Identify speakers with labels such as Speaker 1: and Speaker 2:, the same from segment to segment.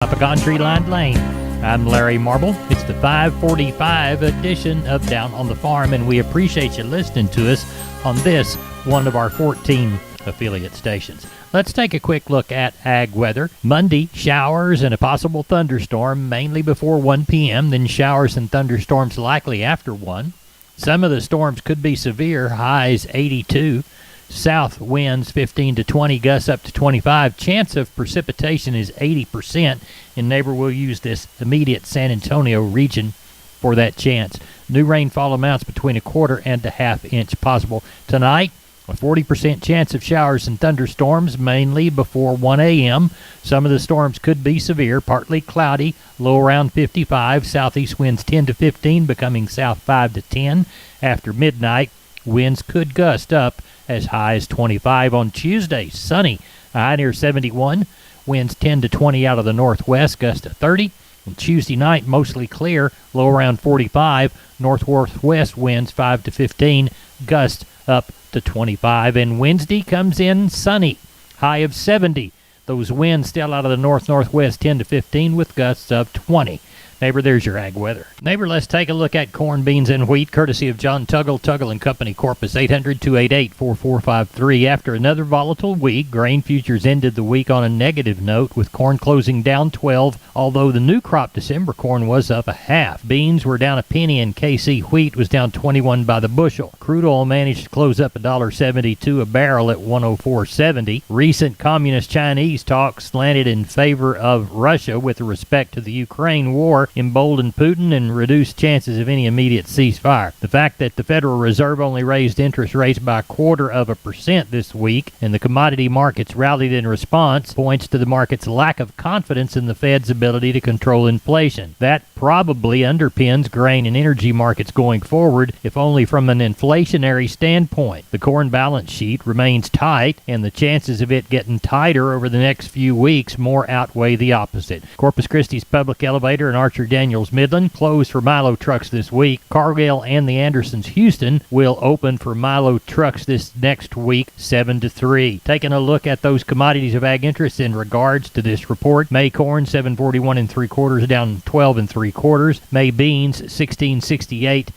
Speaker 1: Up a country line lane. I'm Larry Marble. It's the 545 edition of Down on the Farm, and we appreciate you listening to us on this, one of our 14 affiliate stations. Let's take a quick look at ag weather. Monday, showers and a possible thunderstorm, mainly before 1 p.m., then showers and thunderstorms likely after 1. Some of the storms could be severe, highs 82. South winds 15 to 20, gusts up to 25. Chance of precipitation is 80%, and Neighbor will use this immediate San Antonio region for that chance. New rainfall amounts between a quarter and a half inch possible. Tonight, a 40% chance of showers and thunderstorms, mainly before 1 a.m. Some of the storms could be severe, partly cloudy, low around 55. Southeast winds 10 to 15, becoming south 5 to 10. After midnight, winds could gust up as high as 25. On Tuesday, sunny, a high near 71. Winds 10 to 20 out of the northwest, gust to 30. On Tuesday night, mostly clear, low around 45. Northwest winds 5 to 15, gust up to 25. And Wednesday comes in sunny, high of 70. Those winds still out of the north-northwest 10 to 15 with gusts of 20. Neighbor, there's your ag weather. Neighbor, let's take a look at corn, beans, and wheat, courtesy of John Tuggle, Tuggle & Company, Corpus, 800-288-4453. After another volatile week, grain futures ended the week on a negative note, with corn closing down 12, although the new crop December corn was up a half. Beans were down a penny, and KC wheat was down 21 by the bushel. Crude oil managed to close up $1.72 a barrel at 104.70. Recent communist Chinese talks landed in favor of Russia with respect to the Ukraine war, emboldened Putin and reduced chances of any immediate ceasefire. The fact that the Federal Reserve only raised interest rates by 0.25% this week and the commodity markets rallied in response points to the market's lack of confidence in the Fed's ability to control inflation. That probably underpins grain and energy markets going forward, if only from an inflationary standpoint. The corn balance sheet remains tight, and the chances of it getting tighter over the next few weeks more outweigh the opposite. Corpus Christi's Public Elevator and Archer Daniels Midland closed for Milo trucks this week. Cargill and the Andersons Houston will open for Milo trucks this next week, 7 to 3. Taking a look at those commodities of ag interest in regards to this report: May corn 741 3/4, down 12 3/4. May beans 1668,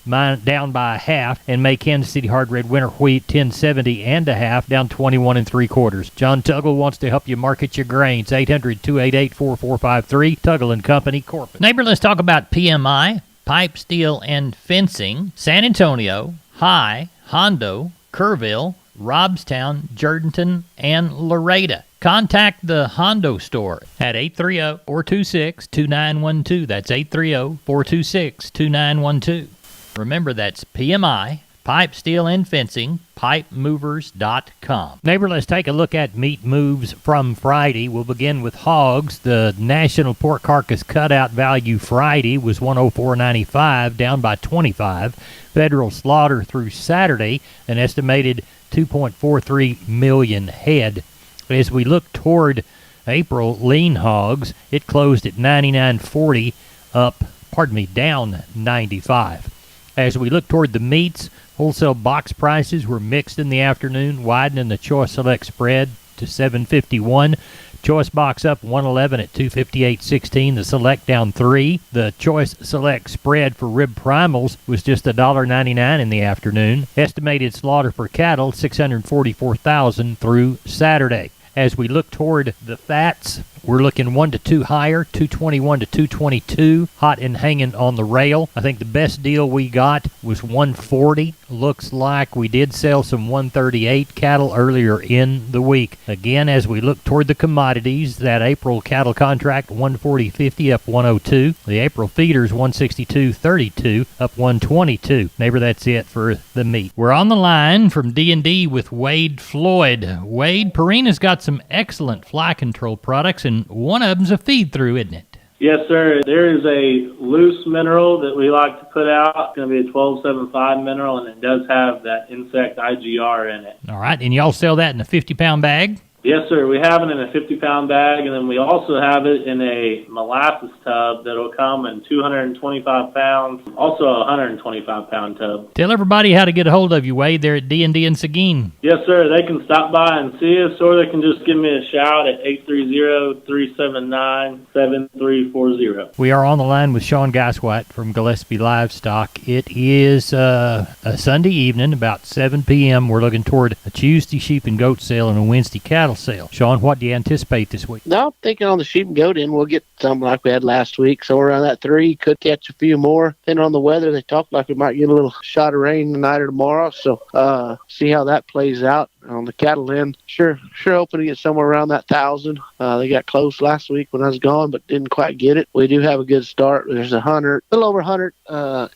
Speaker 1: down by a half, and May Kansas City hard red winter wheat 1070 and a half, down 21 3/4. John Tuggle wants to help you market your grains. 800-288-4453. Tuggle & Company, Corpus. Neighbor, let's talk about PMI, pipe, steel, and fencing. San Antonio, High, Hondo, Kerrville, Robstown, Jourdanton, and Laredo. Contact the Hondo store at 830-426-2912. That's 830-426-2912. Remember, that's PMI, pipe, steel, and fencing, pipemovers.com. Neighbor, let's take a look at meat moves from Friday. We'll begin with hogs. The national pork carcass cutout value Friday was 104.95, down by 25. Federal slaughter through Saturday, an estimated 2.43 million head. As we look toward April lean hogs, it closed at 99.40, down 95. As we look toward the meats, wholesale box prices were mixed in the afternoon, widening the Choice Select spread to $7.51. Choice box up $1.11 at $258.16. The Select down 3. The Choice Select spread for rib primals was just $1.99 in the afternoon. Estimated slaughter for cattle 644,000 through Saturday. As we look toward the fats, we're looking 1 to 2 higher, 221 to 222, hot and hanging on the rail. I think the best deal we got was 140. Looks like we did sell some 138 cattle earlier in the week. Again, as we look toward the commodities, that April cattle contract 140.50 up 102. The April feeders 162.32 up 122. Neighbor, that's it for the meat. We're on the line from D&D with Wade Floyd. Wade, Purina's got some excellent fly control products, and one of them's a feed-through, isn't it?
Speaker 2: Yes, sir. There is a loose mineral that we like to put out. It's going to be a 1275 mineral, and it does have that insect IGR in it.
Speaker 1: All right, and y'all sell that in a 50-pound bag?
Speaker 2: Yes, sir. We have it in a 50-pound bag, and then we also have it in a molasses tub that'll come in 225 pounds, also a 125-pound tub.
Speaker 1: Tell everybody how to get a hold of you, Wade. They're at D&D in Seguin.
Speaker 2: Yes, sir. They can stop by and see us, or they can just give me a shout at 830-379-7340.
Speaker 1: We are on the line with Sean Geiswhite from Gillespie Livestock. It is a Sunday evening, about 7 p.m. We're looking toward a Tuesday sheep and goat sale and a Wednesday cattle sale. Sean, what do you anticipate this week?
Speaker 3: No, I'm thinking on the sheep and goat end, we'll get something like we had last week. So around that 3, could catch a few more. Depending on the weather, they talk like we might get a little shot of rain tonight or tomorrow. So see how that plays out. On the cattle end, sure hoping to get somewhere around that 1,000. They got close last week when I was gone, but didn't quite get it. We do have a good start. There's a little over 100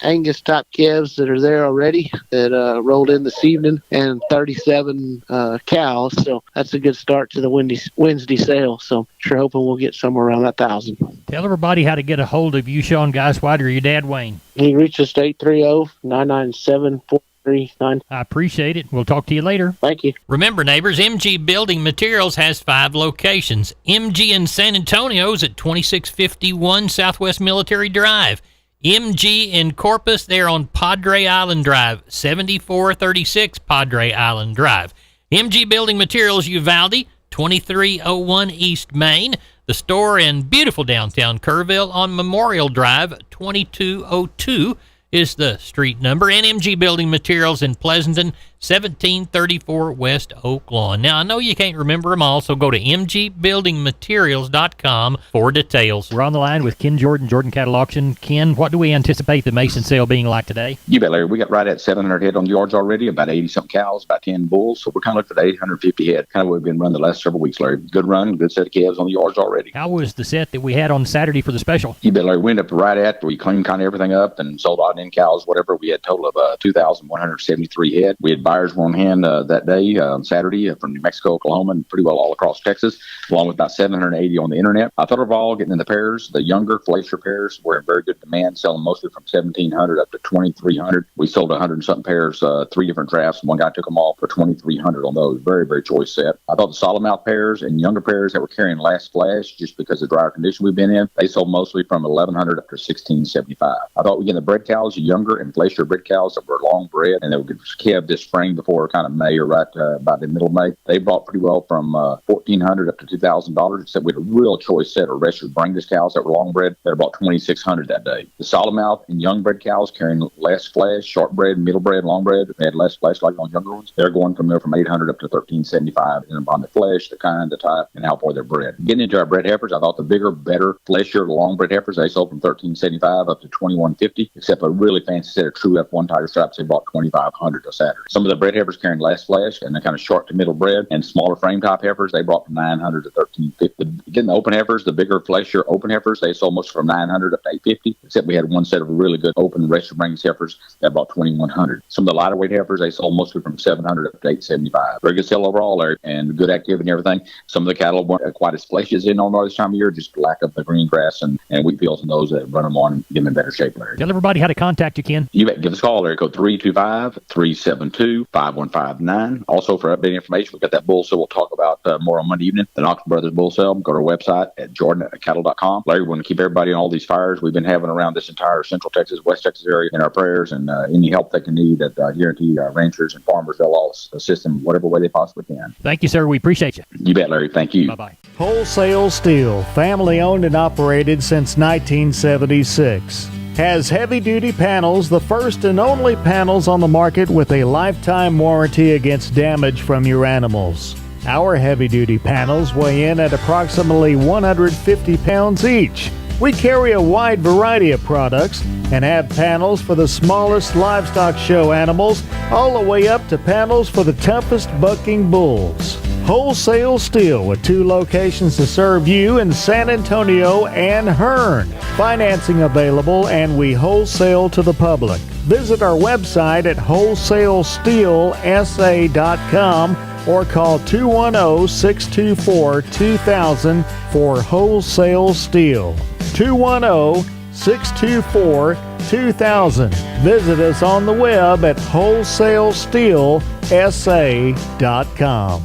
Speaker 3: Angus type calves that are there already that rolled in this evening, and 37 cows. So that's a good start to the Wednesday sale. So sure hoping we'll get somewhere around that 1,000.
Speaker 1: Tell everybody how to get a hold of you, Sean Geiswhite, or your dad, Wayne.
Speaker 3: You can reach us at 830-997-4339.
Speaker 1: I appreciate it. We'll talk to you later.
Speaker 3: Thank you.
Speaker 1: Remember, neighbors, MG Building Materials has 5 locations. MG in San Antonio's at 2651 Southwest Military Drive. MG in Corpus, they're on Padre Island Drive, 7436 Padre Island Drive. MG Building Materials Uvalde, 2301 East Main. The store in beautiful downtown Kerrville on Memorial Drive, 2202 is the street number. And MG Building Materials in Pleasanton, 1734 West Oak Lawn. Now, I know you can't remember them all, so go to mgbuildingmaterials.com for details. We're on the line with Ken Jordan, Jordan Cattle Auction. Ken, what do we anticipate the Mason sale being like today?
Speaker 4: You bet, Larry. We got right at 700 head on the yards already, about 80-something cows, about 10 bulls. So we're kind of looking at 850 head, kind of what we've been running the last several weeks, Larry. Good run, good set of calves on the yards already.
Speaker 1: How was the set that we had on Saturday for the special?
Speaker 4: You bet, Larry. We ended up right at, we cleaned kind of everything up and sold out in cows, whatever. We had a total of 2,173 head. We had buyers on hand that day on Saturday from New Mexico, Oklahoma, and pretty well all across Texas, along with about 780 on the internet. I thought overall, getting in the pairs, the younger Fleischer pairs were in very good demand, selling mostly from 1,700 up to 2,300. We sold 100 and something pairs, 3 different drafts. One guy took them all for 2,300 on those. Very, very choice set. I thought the solid mouth pairs and younger pairs that were carrying last flash, just because of the drier condition we've been in, they sold mostly from 1,100 up to 1,675. I thought we get the bred cows, younger and Fleischer bred cows that were long bred, and they would calve this spring before kind of May or right about the middle of May. They brought pretty well from $1,400 up to $2,000, except we had a real choice set of registered Brangus cows that were long bred that brought $2,600 that day. The solid mouth and young bred cows carrying less flash, short bred, middle bred, long bred, they had less flash like on younger ones. They're going from there from $800 up to $1,375, and upon the flesh, the kind, the type, and how far they're bred. Getting into our bred heifers, I thought the bigger, better, fleshier, long bred heifers, they sold from $1,375 up to $2,150, except a really fancy set of true F1 tiger stripes, they bought $2,500 to Saturday. Some of the bred heifers carrying less flesh and the kind of short to middle bred and smaller frame top heifers, they brought from $900 to $1,350. Getting the open heifers, the bigger fleshier open heifers, they sold most from $900 up to $850, except we had one set of really good open registered Brangus heifers that brought $2,100. Some of the lighter weight heifers, they sold mostly from $700 up to $875. Very good sale overall there and good activity and everything. Some of the cattle weren't quite as fleshy as they know this time of year, just lack of the green grass and wheat fields and those that run them on and get them in better shape, Larry.
Speaker 1: Tell everybody how to contact you, Ken.
Speaker 4: You bet. Give us a call, Larry. Code 325-372-5159. Also, for updated information, we've got that bull sale we'll talk about more on Monday evening. The Knox Brothers Bull Sale. Go to our website at jordan.cattle.com. Larry, we want to keep everybody on all these fires we've been having around this entire Central Texas, West Texas area in our prayers, and any help they can need that I guarantee ranchers and farmers, they'll all assist them whatever way they possibly can.
Speaker 1: Thank you, sir. We appreciate you.
Speaker 4: You bet, Larry. Thank you.
Speaker 1: Bye-bye.
Speaker 5: Wholesale Steel, family owned and operated since 1976. Has heavy-duty panels, the first and only panels on the market with a lifetime warranty against damage from your animals. Our heavy-duty panels weigh in at approximately 150 pounds each. We carry a wide variety of products and have panels for the smallest livestock show animals all the way up to panels for the toughest bucking bulls. Wholesale Steel with 2 locations to serve you in San Antonio and Hearn. Financing available, and we wholesale to the public. Visit our website at wholesalesteelsa.com or call 210-624-2000 for Wholesale Steel. 210-624-2000. Visit us on the web at wholesalesteelsa.com.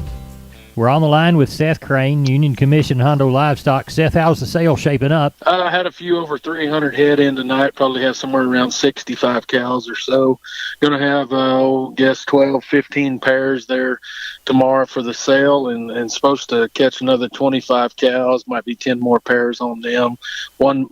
Speaker 1: We're on the line with Seth Crane, Union Commission Hondo Livestock. Seth, how's the sale shaping up?
Speaker 6: I had a few over 300 head in tonight. Probably have somewhere around 65 cows or so. Going to have, 12, 15 pairs there tomorrow for the sale, and supposed to catch another 25 cows. Might be 10 more pairs on them. One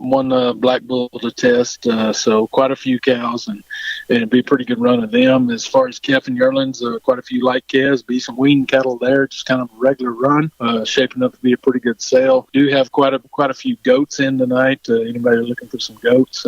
Speaker 6: black bull to test. So quite a few cows, and it'd be a pretty good run of them. As far as calf and yearlings, quite a few light calves. Be some wean cattle there. Just kind of a regular run, shaping up to be a pretty good sale. Do have quite a few goats in tonight. Anybody looking for some goats?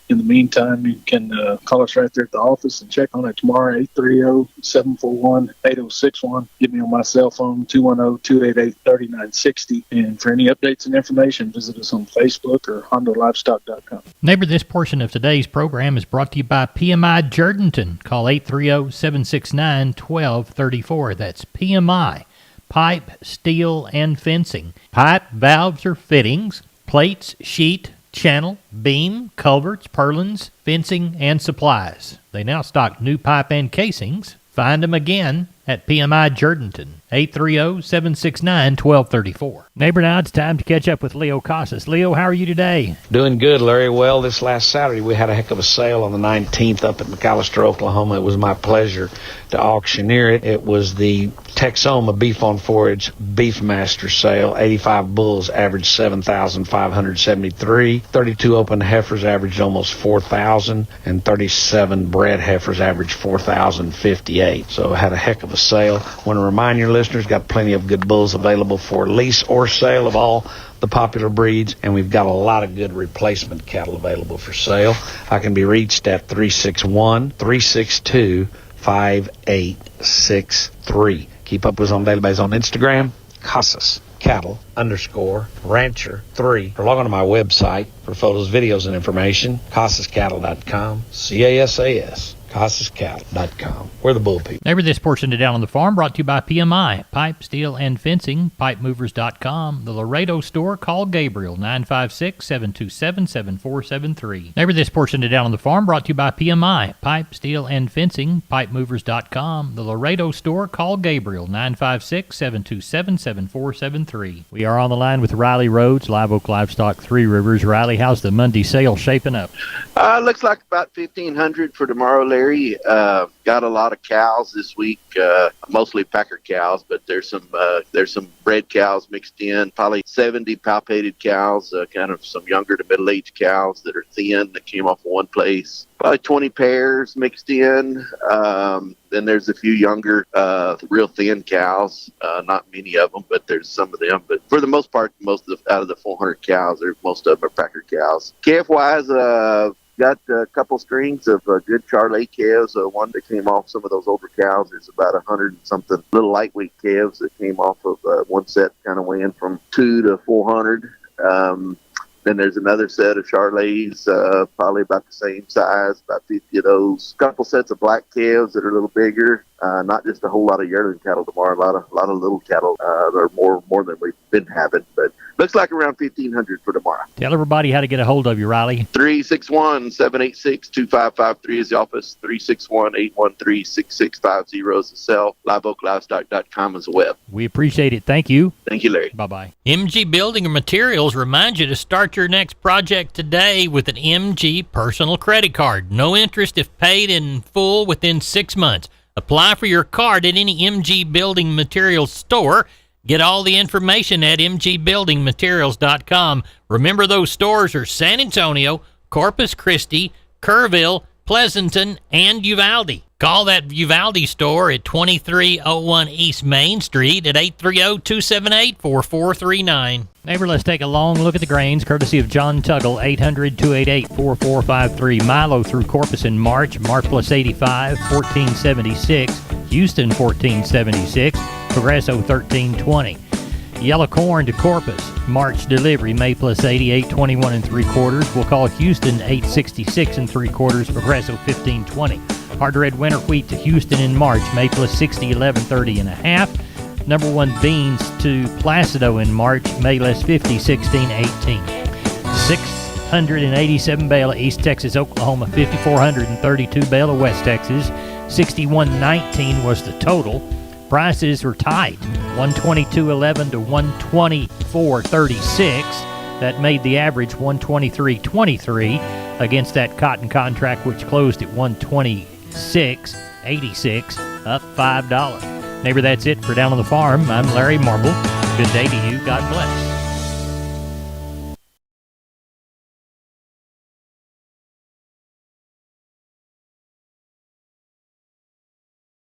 Speaker 6: In the meantime, you can call us right there at the office and check on it tomorrow, 830-741-8061. Get me on my cell phone, 210-288-3960. And for any updates and information, visit us on Facebook or HondoLivestock.com.
Speaker 1: Neighbor, this portion of today's program is brought to you by PMI Jourdanton. Call 830-769-1234. That's PMI. Pipe, steel, and fencing. Pipe, valves, or fittings. Plates, sheet, channel, beam, culverts, purlins, fencing, and supplies. They now stock new pipe and casings. Find them again at PMI Jourdanton, 830-769-1234. Neighbor, now it's time to catch up with Leo Casas. Leo, how are you today?
Speaker 7: Doing good, Larry. Well, this last Saturday we had a heck of a sale on the 19th up at McAllister, Oklahoma. It was my pleasure to auctioneer it. It was the Texoma Beef on Forage Beefmaster sale. 85 bulls averaged 7,573. 32 open heifers averaged almost 4,000, and 37 bred heifers averaged 4,058. So I had a heck of a sale. Want to remind your listeners, got plenty of good bulls available for lease or sale of all the popular breeds, and we've got a lot of good replacement cattle available for sale. I can be reached at 361-362-5863. Keep up with us on daily basis on Instagram, Casas Cattle _Rancher 3, or log on to my website for photos, videos, and information, CasasCattle.com, CASAS. CasasCattle.com. We're the bull people.
Speaker 1: Neighbor, this portion of Down on the Farm brought to you by PMI, Pipe, Steel, and Fencing, PipeMovers.com, the Laredo store. Call Gabriel, 956-727-7473. Neighbor, this portion of Down on the Farm brought to you by PMI, Pipe, Steel, and Fencing, PipeMovers.com, the Laredo store. Call Gabriel, 956-727-7473. We are on the line with Riley Rhodes, Live Oak Livestock, Three Rivers. Riley, how's the Monday sale shaping up?
Speaker 3: Looks like about 1,500 for tomorrow, Larry. Got a lot of cows this week, mostly Packer cows, but there's some bred cows mixed in, probably 70 palpated cows, kind of some younger to middle-aged cows that are thin that came off of one place. Probably 20 pairs mixed in. Then there's a few younger, real thin cows. Not many of them, but there's some of them. But for the most part, out of the 400 cows, most of them are Packer cows. Calf-wise, got a couple strings of good Charolais calves. One that came off some of those older cows. There's about 100 and something little lightweight calves that came off of one set, kind of weighing from 2 to 400. Then there's another set of Charolais, probably about the same size, about 50 of those. A couple sets of black calves that are a little bigger. Not just a whole lot of yearling cattle tomorrow. A lot of little cattle. They're more than we've been having, but looks like around 1,500 for tomorrow.
Speaker 1: Tell everybody how to get a hold of you, Riley.
Speaker 3: 361-786-2553 is the office. 361-813-6650 is the cell. LiveOakLivestock.com is the web.
Speaker 1: We appreciate it. Thank you.
Speaker 3: Thank you, Larry.
Speaker 1: Bye-bye. MG Building Materials reminds you to start your next project today with an MG personal credit card. No interest if paid in full within 6 months. Apply for your card at any MG Building Materials store. Get all the information at mgbuildingmaterials.com. Remember, those stores are San Antonio, Corpus Christi, Kerrville, Pleasanton, and Uvalde. Call that Uvalde store at 2301 East Main Street at 830-278-4439. Neighbor, let's take a long look at the grains, courtesy of John Tuggle, 800-288-4453. Milo through Corpus in March, March plus 85, 1476. Houston, 1476. Progresso, 1320. Yellow corn to Corpus, March delivery, May plus 88, 21 3/4. We'll call Houston 866 3/4, Progresso 1520. Hard red winter wheat to Houston in March, May plus 60, 1130 1/2. Number one beans to Placido in March, May less 50, 16, 18. 687 bale of East Texas, Oklahoma, 5,432 bale of West Texas. 6119 was the total. Prices were tight, 122.11 to 124.36. That made the average 123.23 against that cotton contract, which closed at 126.86, up $5. Neighbor, that's it for Down on the Farm. I'm Larry Marble. Good day to you. God bless.